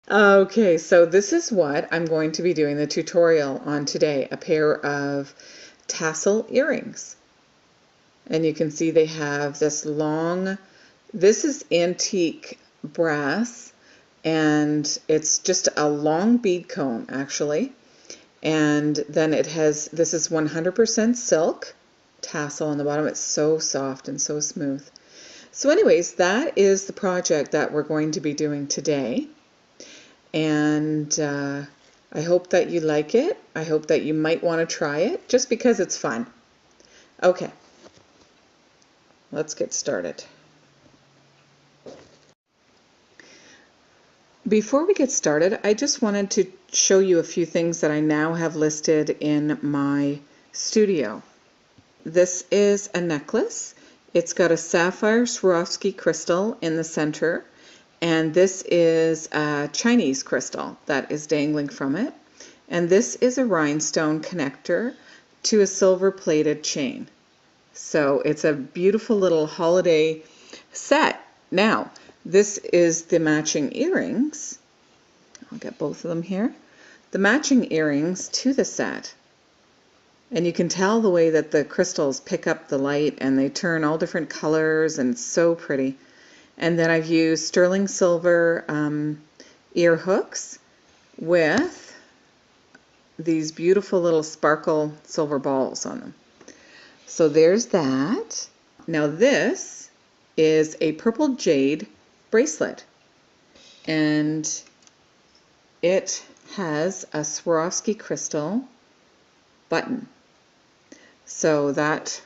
Okay, so this is what I'm going to be doing the tutorial on today, a pair of tassel earrings. And you can see they have this long, this is antique brass, and it's just a long bead comb actually. And then it has, this is 100% silk tassel on the bottom. It's so soft and so smooth. So anyways, that is the project that we're going to be doing today. And I hope that you like it. I hope that you might want to try it just because it's fun. Okay, let's get started. Before we get started, I just wanted to show you a few things that I now have listed in my studio. This is a necklace. It's got a sapphire Swarovski crystal in the center, and this is a Chinese crystal that is dangling from it. And this is a rhinestone connector to a silver-plated chain. So it's a beautiful little holiday set. Now, this is the matching earrings. I'll get both of them here. The matching earrings to the set. And you can tell the way that the crystals pick up the light and they turn all different colors, and it's so pretty. And then I've used sterling silver ear hooks with these beautiful little sparkle silver balls on them. So there's that. Now this is a purple jade bracelet, and it has a Swarovski crystal button. So that,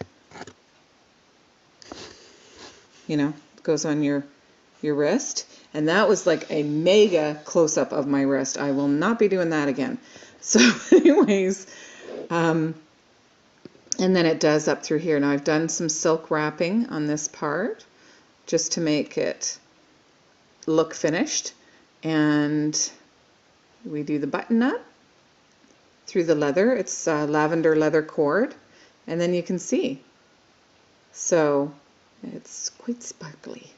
you know, goes on your wrist. And that was like a mega close-up of my wrist. I will not be doing that again. So anyways, and then it does up through here. Now I've done some silk wrapping on this part just to make it look finished. And we do the button up through the leather. It's lavender leather cord. And then you can see. So it's quite sparkly.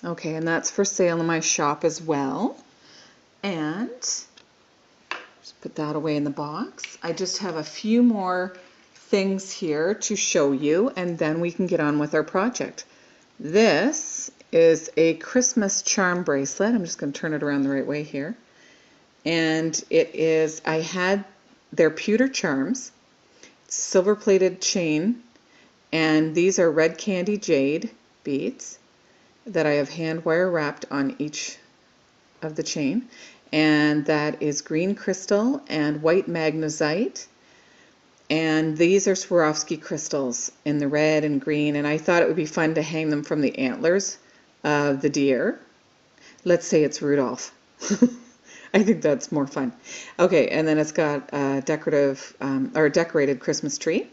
Okay, and that's for sale in my shop as well. And just put that away in the box. I just have a few more things here to show you, and then we can get on with our project. This is a Christmas charm bracelet. I'm just going to turn it around the right way here. And it is, I had their pewter charms, silver plated chain, and these are red candy jade beads that I have hand wire wrapped on each of the chain, and that is green crystal and white magnesite, and these are Swarovski crystals in the red and green, and I thought it would be fun to hang them from the antlers of the deer. Let's say it's Rudolph. I think that's more fun. Okay, and then it's got a decorative or decorated Christmas tree,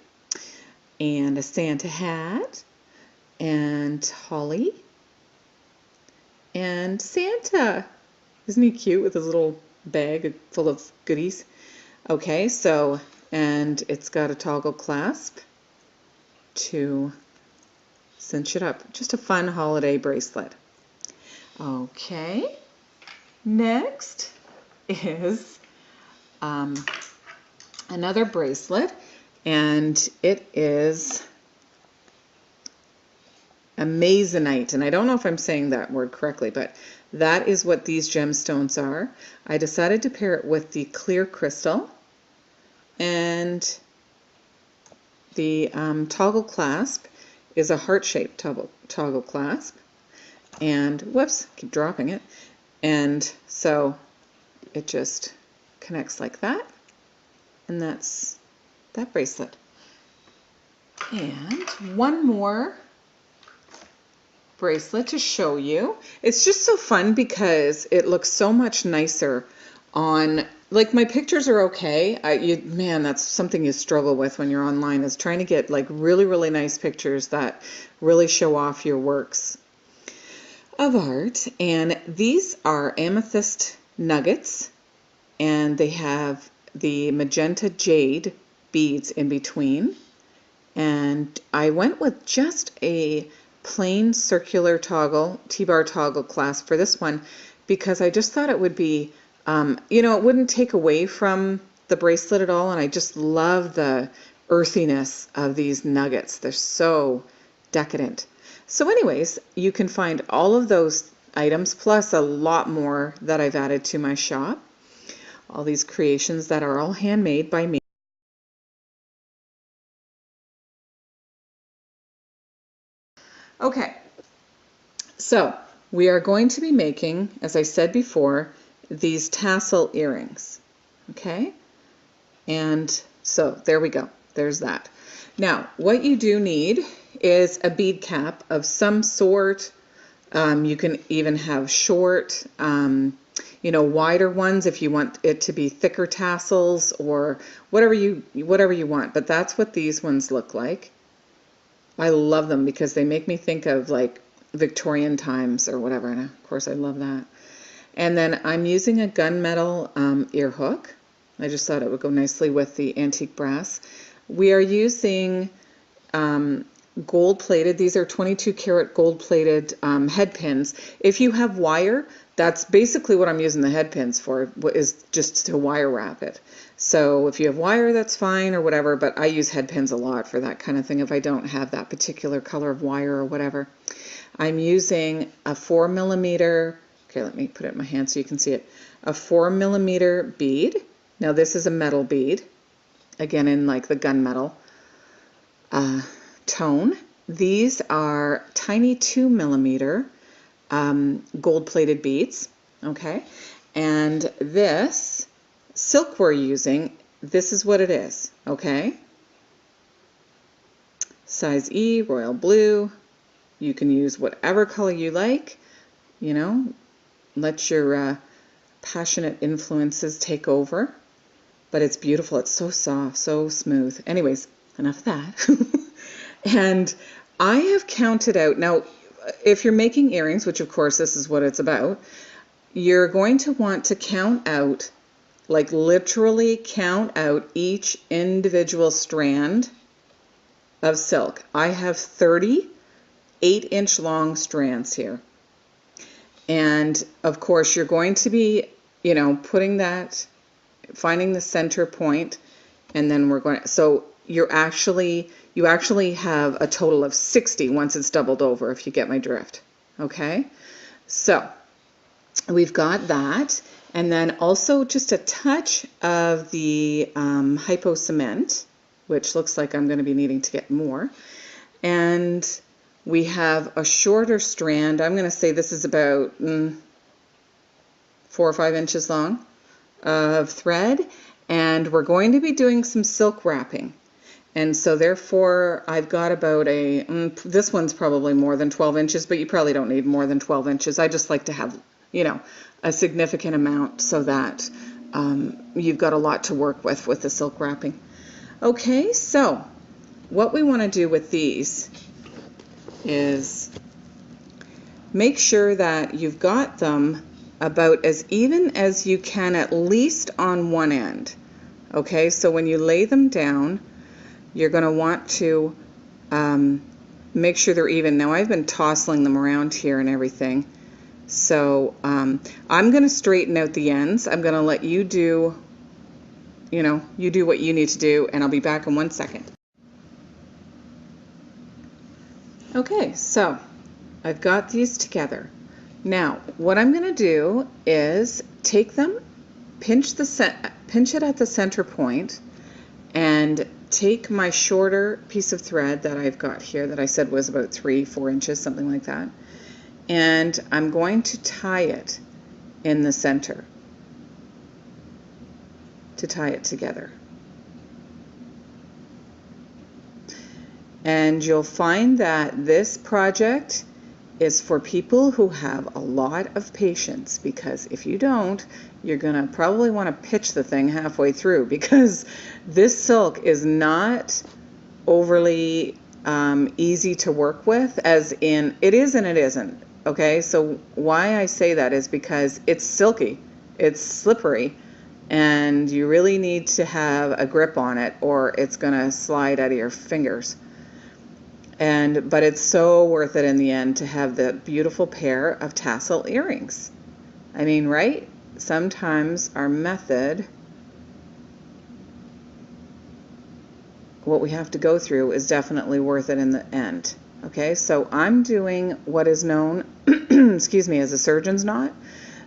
and a Santa hat, and holly, and Santa. Isn't he cute with his little bag full of goodies? Okay, so, and it's got a toggle clasp to cinch it up. Just a fun holiday bracelet. Okay, next is another bracelet, and it is a Masonite, and I don't know if I'm saying that word correctly, but that is what these gemstones are. I decided to pair it with the clear crystal, and the toggle clasp is a heart-shaped toggle clasp, and whoops, keep dropping it, and so it just connects like that, and that's that bracelet. And one more bracelet to show you. It's just so fun because it looks so much nicer on, like, my pictures are okay. Man, that's something you struggle with when you're online, is trying to get like really nice pictures that really show off your works of art. And these are amethyst nuggets, and they have the magenta jade beads in between. And I went with just a plain circular toggle, T-bar toggle clasp for this one, because I just thought it would be You know, it wouldn't take away from the bracelet at all, and I just love the earthiness of these nuggets. They're so decadent. So anyways, you can find all of those items plus a lot more that I've added to my shop. All these creations that are all handmade by me. Okay, so we are going to be making, as I said before, these tassel earrings. Okay, and so there we go. There's that. Now, what you do need is a bead cap of some sort. You can even have short, you know, wider ones if you want it to be thicker tassels or whatever you want. But that's what these ones look like. I love them because they make me think of like Victorian times or whatever. And of course, I love that. And then I'm using a gunmetal ear hook. I just thought it would go nicely with the antique brass. We are using gold-plated. These are 22 karat gold-plated head pins. If you have wire, that's basically what I'm using the head pins for, is just to wire wrap it. So if you have wire, that's fine or whatever, but I use head pins a lot for that kind of thing if I don't have that particular color of wire or whatever. I'm using a 4mm, okay, let me put it in my hand so you can see it, a 4mm bead. Now this is a metal bead, again in like the gunmetal tone. These are tiny 2mm gold-plated beads, okay? And this silk we're using, this is what it is, okay? Size E, royal blue. You can use whatever color you like, you know, let your passionate influences take over. But it's beautiful. It's so soft, so smooth. Anyways, enough of that. And I have counted out, now, if you're making earrings, which of course this is what it's about, you're going to want to count out, like literally count out each individual strand of silk. I have 30 8-inch long strands here. And of course, you're going to be, you know, putting that, finding the center point, and then we're going to, so you actually have a total of 60 once it's doubled over, if you get my drift. Okay, so we've got that, and then also just a touch of the hypo cement, which looks like I'm going to be needing to get more. And we have a shorter strand. I'm going to say this is about 4 or 5 inches long of thread, and we're going to be doing some silk wrapping. And so therefore I've got about a, this one's probably more than 12 inches, but you probably don't need more than 12 inches. I just like to have, you know, a significant amount so that you've got a lot to work with the silk wrapping. Okay, so what we want to do with these is make sure that you've got them about as even as you can, at least on one end. Okay, so when you lay them down, you're going to want to make sure they're even. Now I've been tossing them around here and everything, so I'm going to straighten out the ends. I'm going to let you do, you know, you do what you need to do, and I'll be back in 1 second. Okay, so I've got these together. Now what I'm going to do is take them, pinch it at the center point, and take my shorter piece of thread that I've got here that I said was about 3-4 inches, something like that, and I'm going to tie it in the center to tie it together. And you'll find that this project is for people who have a lot of patience, because if you don't, you're going to probably want to pitch the thing halfway through, because this silk is not overly easy to work with, as in it is and it isn't. Okay, so why I say that is because it's silky, it's slippery, and you really need to have a grip on it or it's going to slide out of your fingers. But it's so worth it in the end to have the beautiful pair of tassel earrings. I mean, right? sometimes our method, what we have to go through, is definitely worth it in the end. Okay, so I'm doing what is known, excuse me, as a surgeon's knot.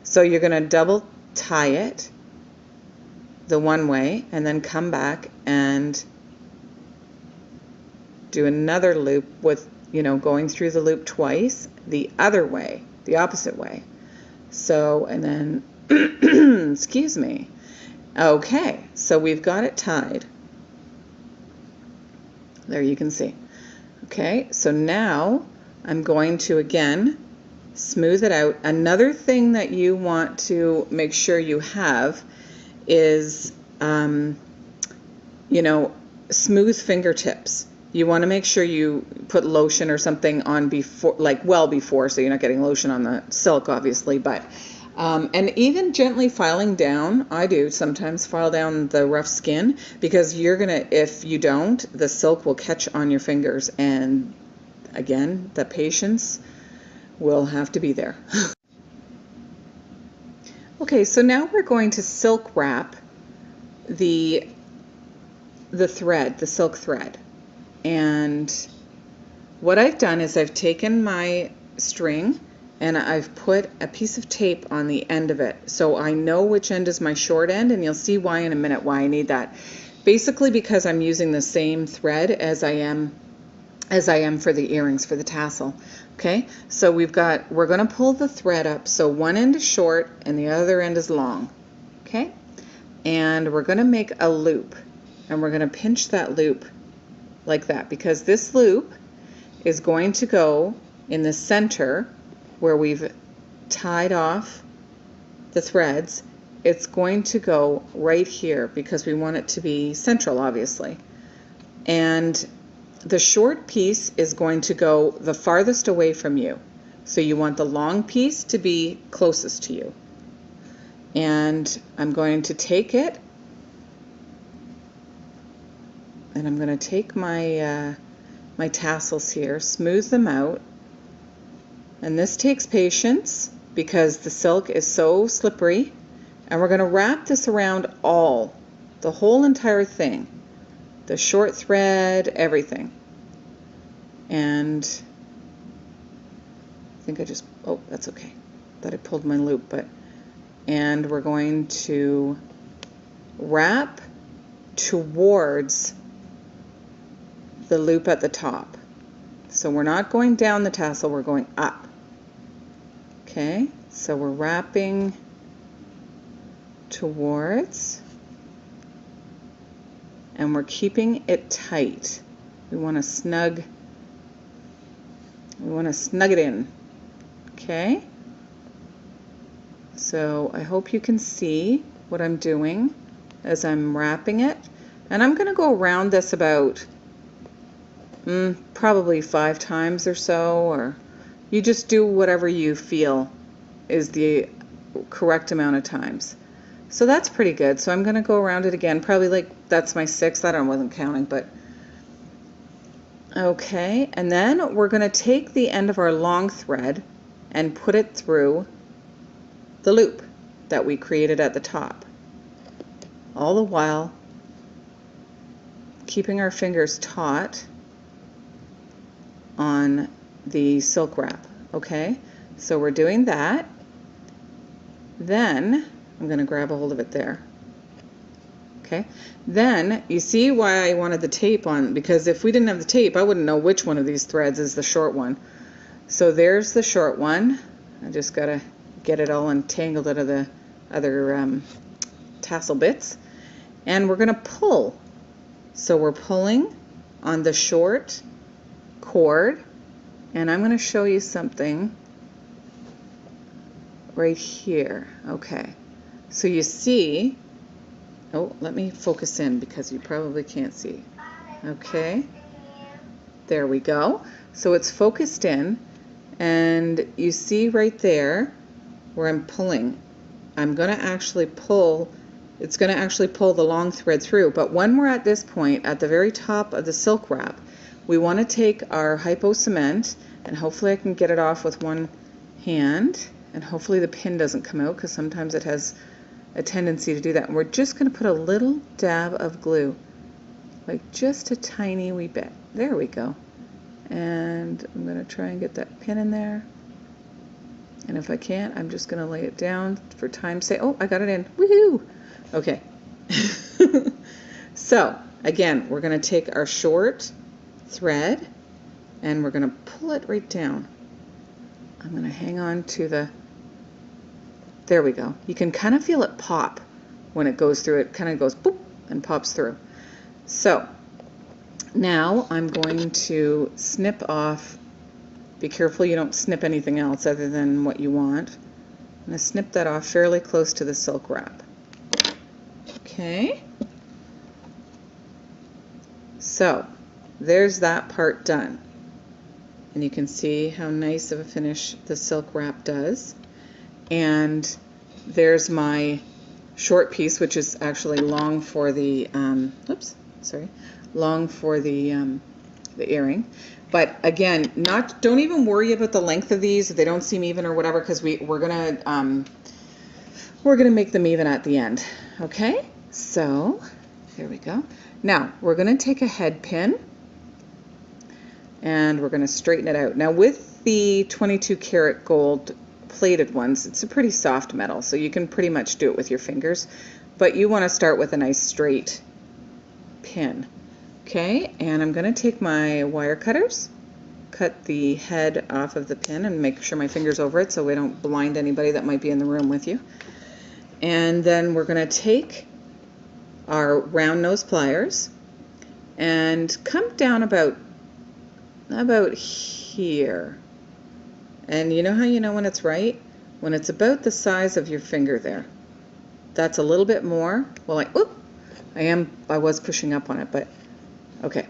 So you're going to double tie it the one way and then come back and do another loop with, going through the loop twice the other way, the opposite way. So, and then, excuse me. Okay, so we've got it tied. There you can see. Okay, so now I'm going to again smooth it out. Another thing that you want to make sure you have is, smooth fingertips. You want to make sure you put lotion or something on before, like well before, so you're not getting lotion on the silk, obviously, but and even gently filing down. I do sometimes file down the rough skin, because if you don't, the silk will catch on your fingers, and again, the patience will have to be there. Okay, so now we're going to silk wrap the thread, the silk thread. And what I've done is I've taken my string and I've put a piece of tape on the end of it, so I know which end is my short end, and you'll see why in a minute, why I need that. Basically because I'm using the same thread as I am for the earrings, for the tassel. Okay, so we're going to pull the thread up, so one end is short and the other end is long. Okay, and we're going to make a loop, and we're going to pinch that loop like that, because this loop is going to go in the center where we've tied off the threads. It's going to go right here because we want it to be central, obviously. And the short piece is going to go the farthest away from you. So you want the long piece to be closest to you. And I'm going to take it, and I'm going to take my my tassels here, smooth them out. And this takes patience because the silk is so slippery. And we're going to wrap this around the whole entire thing. The short thread, everything. And I think oh, that's okay. Thought I pulled my loop, and we're going to wrap towards the loop at the top. So we're not going down the tassel, we're going up. Okay, so we're wrapping towards, and we're keeping it tight. We want to snug it in. Okay, so I hope you can see what I'm doing as I'm wrapping it, and I'm going to go around this about probably 5 times or so, or you just do whatever you feel is the correct amount of times. So that's pretty good. So I'm going to go around it again, probably that's my 6th. I wasn't counting, but okay. And then we're going to take the end of our long thread and put it through the loop that we created at the top, all the while keeping our fingers taut on the silk wrap. Okay, so we're doing that. Then I'm going to grab a hold of it there. Okay, then you see why I wanted the tape on, because if we didn't have the tape, I wouldn't know which one of these threads is the short one. So there's the short one. I just got to get it all entangled out of the other tassel bits. And we're going to pull. So we're pulling on the short cord, and I'm going to show you something right here. Okay, so you see, oh, let me focus in because you probably can't see. Okay, there we go. So it's focused in, and you see right there where I'm pulling. I'm going to actually pull, it's going to actually pull the long thread through, but when we're at this point, at the very top of the silk wrap, we want to take our hypo cement, and hopefully I can get it off with one hand. And hopefully the pin doesn't come out, because sometimes it has a tendency to do that. And we're just going to put a little dab of glue, like just a tiny wee bit. There we go. And I'm going to try and get that pin in there. And if I can't, I'm just going to lay it down for time's sake. Oh, I got it in. Woohoo! Okay. So, again, we're going to take our short thread and we're going to pull it right down. I'm going to hang on to the... There we go. You can kind of feel it pop when it goes through. It kind of goes boop and pops through. So, now I'm going to snip off. Be careful you don't snip anything else other than what you want. I'm going to snip that off fairly close to the silk wrap. Okay. So, there's that part done. And you can see how nice of a finish the silk wrap does. And there's my short piece, which is actually long for the, long for the earring. But again, don't even worry about the length of these. If they don't seem even or whatever, because we're gonna make them even at the end. Okay, so there we go. Now we're gonna take a head pin and we're gonna straighten it out. Now with the 22 karat gold plated ones, it's a pretty soft metal, so you can pretty much do it with your fingers, but you want to start with a nice straight pin. Okay, and I'm going to take my wire cutters, cut the head off of the pin and make sure my finger's over it so we don't blind anybody that might be in the room with you. And then we're going to take our round nose pliers and come down about here. And you know how you know when it's right? When it's about the size of your finger there. That's a little bit more. Well, I was pushing up on it, but okay.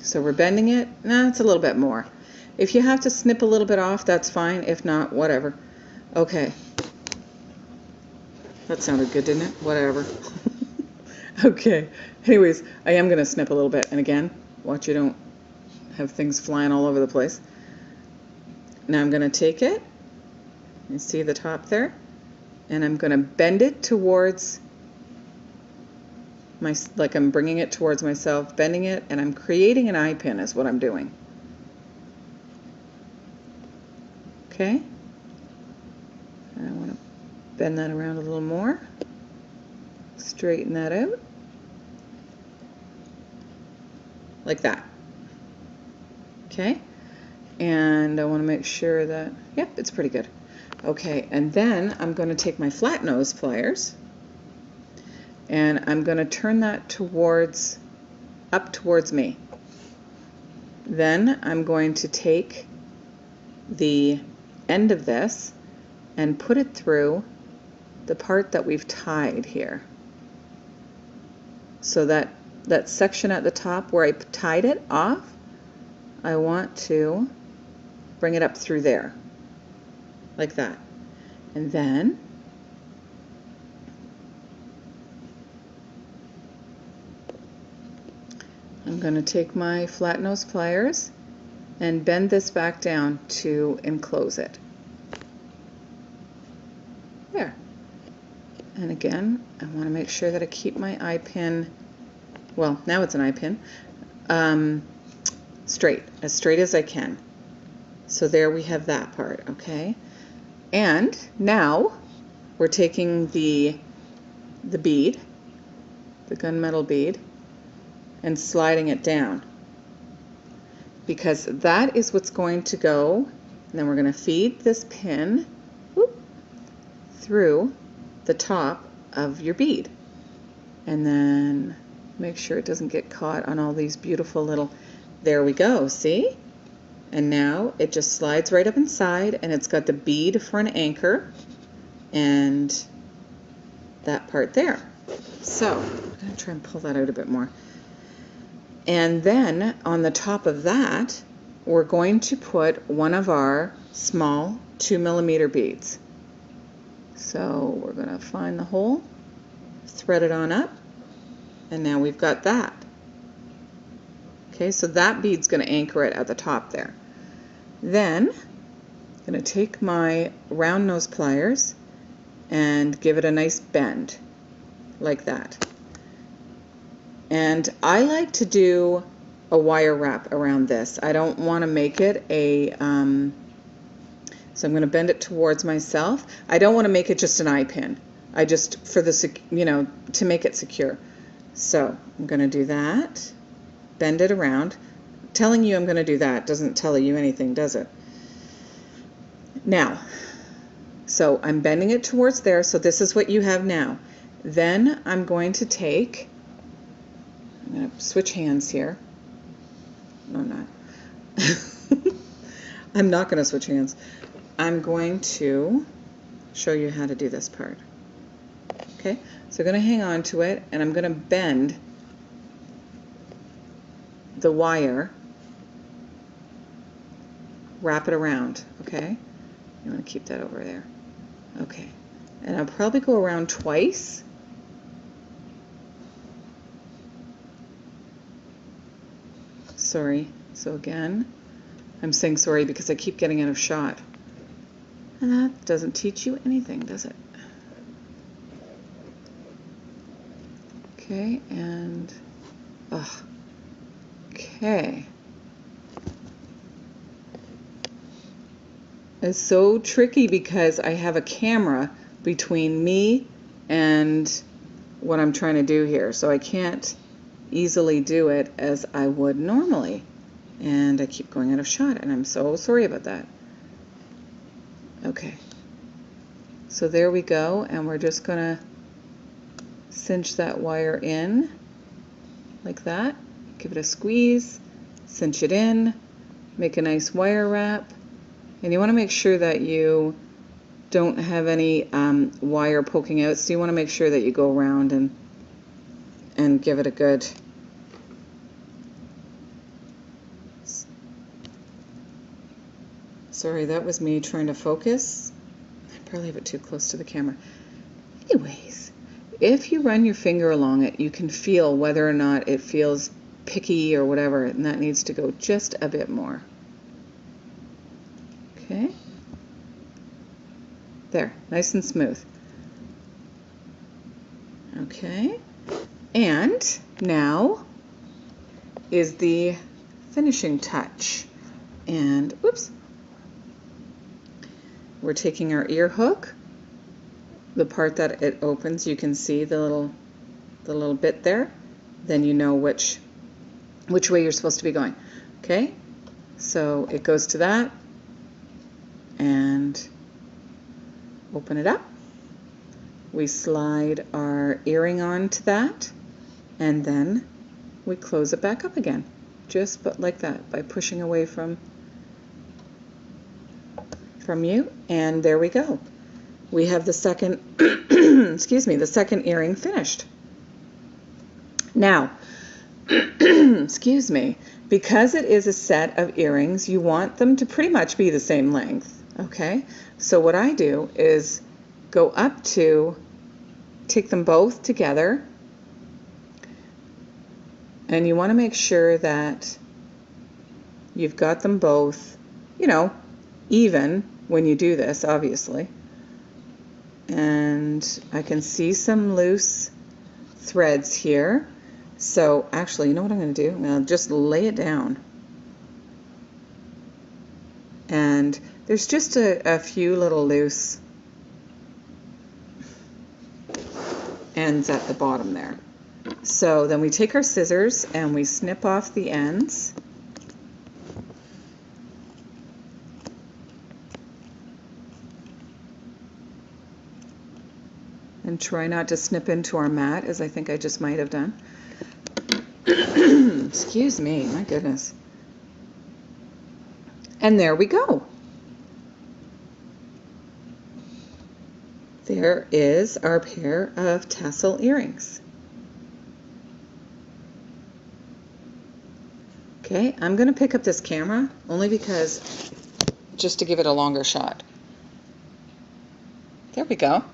So we're bending it. Nah, it's a little bit more. If you have to snip a little bit off, that's fine. If not, whatever. Okay. That sounded good, didn't it? Whatever. Okay. Anyways, I am going to snip a little bit. And again, watch you don't have things flying all over the place. Now I'm going to take it, you see the top there, and I'm going to bend it towards my, like I'm bringing it towards myself, bending it, and I'm creating an eye pin is what I'm doing. Okay? And I want to bend that around a little more, straighten that out, like that. Okay? And I want to make sure that, yep, it's pretty good. Okay, and then I'm going to take my flat nose pliers and I'm going to turn that up towards me. Then I'm going to take the end of this and put it through the part that we've tied here. So that section at the top where I tied it off, I want to bring it up through there, like that. And then I'm going to take my flat nose pliers and bend this back down to enclose it. There. And again, I want to make sure that I keep my eye pin, well, now it's an eye pin, straight as I can. So there we have that part, okay? And now we're taking the bead, the gunmetal bead, and sliding it down, because that is what's going to go, and then we're going to feed this pin through the top of your bead, and then make sure it doesn't get caught on all these beautiful little, there we go, see? And now it just slides right up inside, and it's got the bead for an anchor and that part there. So I'm going to try and pull that out a bit more. And then on the top of that, we're going to put one of our small 2mm beads. So we're going to find the hole, thread it on up, and now we've got that. Okay, so that bead's going to anchor it at the top there. Then I'm going to take my round nose pliers and give it a nice bend, like that. And I like to do a wire wrap around this. I don't want to make it a, so I'm going to bend it towards myself. I don't want to make it just an eye pin. I just, for the, you know, to make it secure. So I'm going to do that, bend it around. Telling you I'm going to do that doesn't tell you anything, does it? Now, so I'm bending it towards there, so this is what you have now. Then I'm going to take, I'm going to switch hands here. No, I'm not. I'm not going to switch hands. I'm going to show you how to do this part. Okay, so I'm going to hang on to it, and I'm going to bend the wire, wrap it around, okay? You want to keep that over there. Okay, and I'll probably go around twice. Sorry, so again, I'm saying sorry because I keep getting out of shot. And that doesn't teach you anything, does it? Okay, and, okay. It's so tricky because I have a camera between me and what I'm trying to do here, so I can't easily do it as I would normally. And I keep going out of shot, and I'm so sorry about that. Okay, so there we go, and we're just gonna cinch that wire in like that, give it a squeeze, cinch it in, make a nice wire wrap, and you want to make sure that you don't have any wire poking out, so you want to make sure that you go around and give it a good sorry, that was me trying to focus. I probably have it too close to the camera. Anyways, if you run your finger along it, you can feel whether or not it feels picky or whatever, and that needs to go just a bit more. Okay. There, nice and smooth. Okay. And now is the finishing touch. And, whoops. We're taking our ear hook, the part that it opens, you can see the little bit there. Then you know which way you're supposed to be going. Okay, so it goes to that, and open it up. We slide our earring onto that, and then we close it back up again, just but like that, by pushing away from you, and there we go. We have the second, excuse me, the second earring finished. Now, excuse me, because it is a set of earrings, you want them to pretty much be the same length, okay? So what I do is go up to, take them both together, and you want to make sure that you've got them both, you know, even when you do this, obviously. And I can see some loose threads here. So actually, you know what I'm going to do? I'm going to just lay it down. And there's just a few little loose ends at the bottom there. So then we take our scissors and we snip off the ends. And try not to snip into our mat, as I think I just might have done. Excuse me, my goodness. And there we go. There is our pair of tassel earrings. Okay, I'm going to pick up this camera only because, just to give it a longer shot. There we go.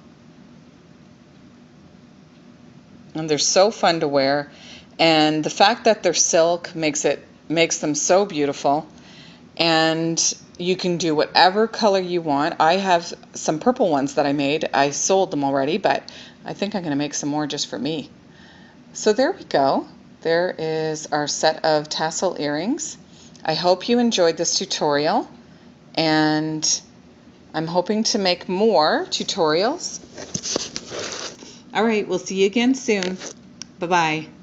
And they're so fun to wear, and the fact that they're silk makes them so beautiful. And You can do whatever color you want. I have some purple ones that I made. I sold them already, but I think I'm going to make some more just for me. So there we go. There is our set of tassel earrings. I hope you enjoyed this tutorial, and I'm hoping to make more tutorials. All right, we'll see you again soon. Bye-bye.